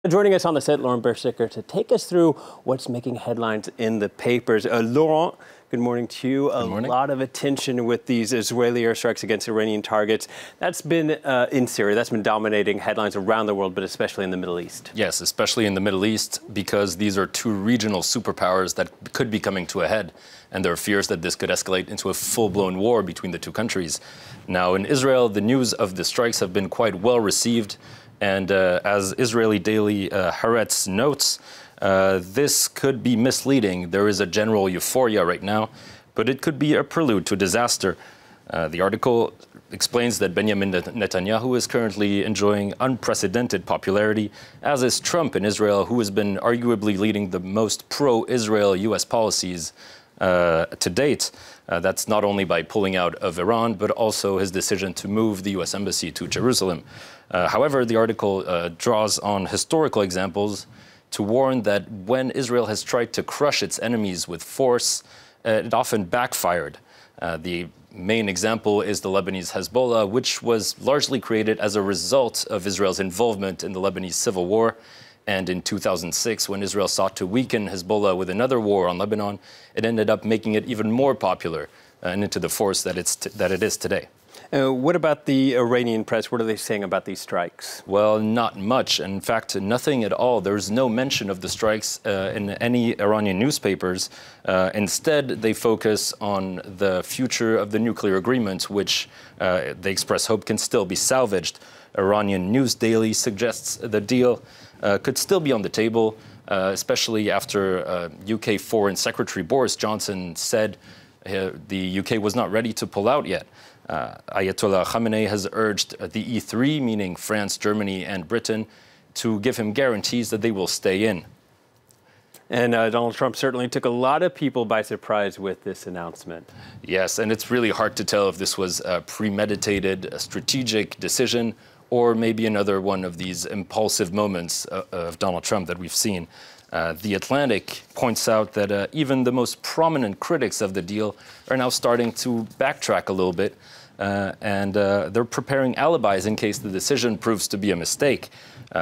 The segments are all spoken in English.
Joining us on the set, Laurent Bersiker, to take us through what's making headlines in the papers. Laurent, good morning to you. Good morning. A lot of attention with these Israeli airstrikes against Iranian targets. That's been in Syria. That's been dominating headlines around the world, but especially in the Middle East. Yes, especially in the Middle East, because these are two regional superpowers that could be coming to a head. And there are fears that this could escalate into a full-blown war between the two countries. Now, in Israel, the news of the strikes have been quite well received. And as Israeli daily Haaretz notes, this could be misleading. There is a general euphoria right now, but it could be a prelude to disaster. The article explains that Benjamin Netanyahu is currently enjoying unprecedented popularity, as is Trump in Israel, who has been arguably leading the most pro-Israel U.S. policies to date. That's not only by pulling out of Iran, but also his decision to move the U.S. embassy to Jerusalem. However, the article draws on historical examples to warn that when Israel has tried to crush its enemies with force, it often backfired. The main example is the Lebanese Hezbollah, which was largely created as a result of Israel's involvement in the Lebanese civil war. And in 2006, when Israel sought to weaken Hezbollah with another war on Lebanon, it ended up making it even more popular and into the force that it is today. What about the Iranian press? What are they saying about these strikes? Well, not much. In fact, nothing at all. There's no mention of the strikes in any Iranian newspapers. Instead, they focus on the future of the nuclear agreement, which they express hope can still be salvaged. Iranian News Daily suggests the deal could still be on the table, especially after UK Foreign Secretary Boris Johnson said the UK was not ready to pull out yet. Ayatollah Khamenei has urged the E3, meaning France, Germany, and Britain, to give him guarantees that they will stay in. And Donald Trump certainly took a lot of people by surprise with this announcement. Yes, and it's really hard to tell if this was a premeditated, a strategic decision, or maybe another one of these impulsive moments of Donald Trump that we've seen. The Atlantic points out that even the most prominent critics of the deal are now starting to backtrack a little bit, and they're preparing alibis in case the decision proves to be a mistake.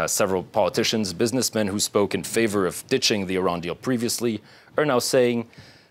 Several politicians, businessmen who spoke in favor of ditching the Iran deal previously are now saying,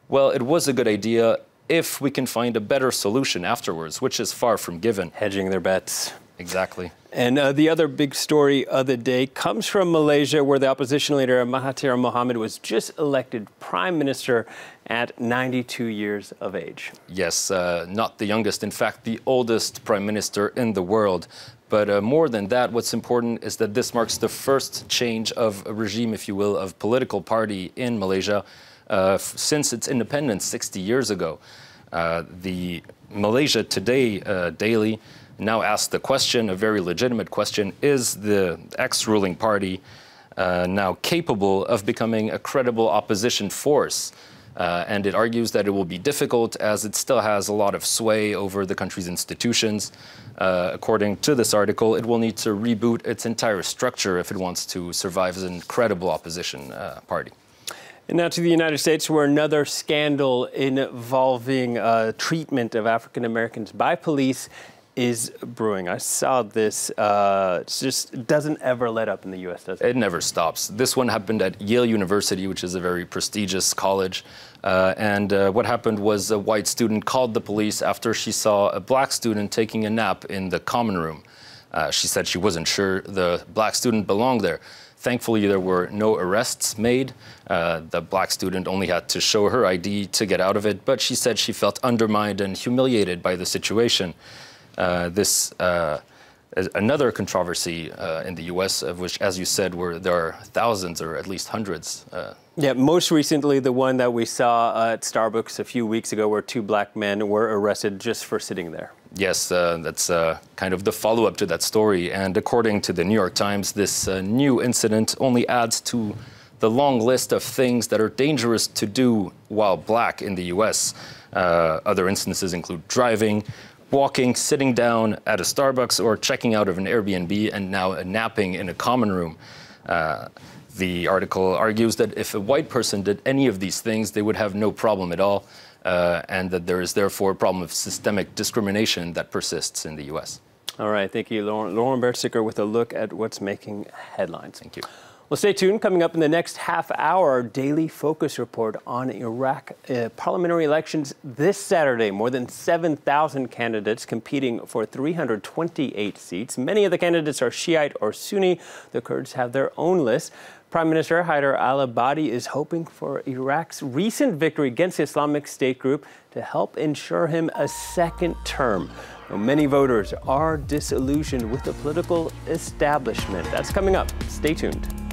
well, it was a good idea if we can find a better solution afterwards, which is far from given. Hedging their bets. Exactly. And the other big story of the day comes from Malaysia, where the opposition leader Mahathir Mohamad was just elected prime minister at 92 years of age. Yes, not the youngest, in fact, the oldest prime minister in the world. But more than that, what's important is that this marks the first change of a regime, if you will, of political party in Malaysia since its independence 60 years ago. The Malaysia Today daily now asks the question, a very legitimate question, is the ex-ruling party now capable of becoming a credible opposition force? And it argues that it will be difficult as it still has a lot of sway over the country's institutions. According to this article, it will need to reboot its entire structure if it wants to survive as a credible opposition party. And now to the United States, where another scandal involving treatment of African Americans by police is brewing. I saw this. It just doesn't ever let up in the U.S., does it? It never stops. This one happened at Yale University, which is a very prestigious college. And what happened was a white student called the police after she saw a black student taking a nap in the common room. She said she wasn't sure the black student belonged there. Thankfully, there were no arrests made. The black student only had to show her ID to get out of it, but she said she felt undermined and humiliated by the situation. This is another controversy in the U.S., of which, as you said, there are thousands or at least hundreds. Yeah, most recently the one that we saw at Starbucks a few weeks ago, where two black men were arrested just for sitting there. Yes, that's kind of the follow-up to that story. And according to the New York Times, this new incident only adds to the long list of things that are dangerous to do while black in the U.S. Other instances include driving, walking, sitting down at a Starbucks, or checking out of an Airbnb, and now napping in a common room. The article argues that if a white person did any of these things, they would have no problem at all, and that there is therefore a problem of systemic discrimination that persists in the U.S. All right, thank you, Laurent Bersiker, with a look at what's making headlines. Thank you. Well, stay tuned. Coming up in the next half hour, our daily focus report on Iraq parliamentary elections this Saturday. More than 7,000 candidates competing for 328 seats. Many of the candidates are Shiite or Sunni. The Kurds have their own list. Prime Minister Haider al-Abadi is hoping for Iraq's recent victory against the Islamic State group to help ensure him a second term. Many voters are disillusioned with the political establishment. That's coming up. Stay tuned.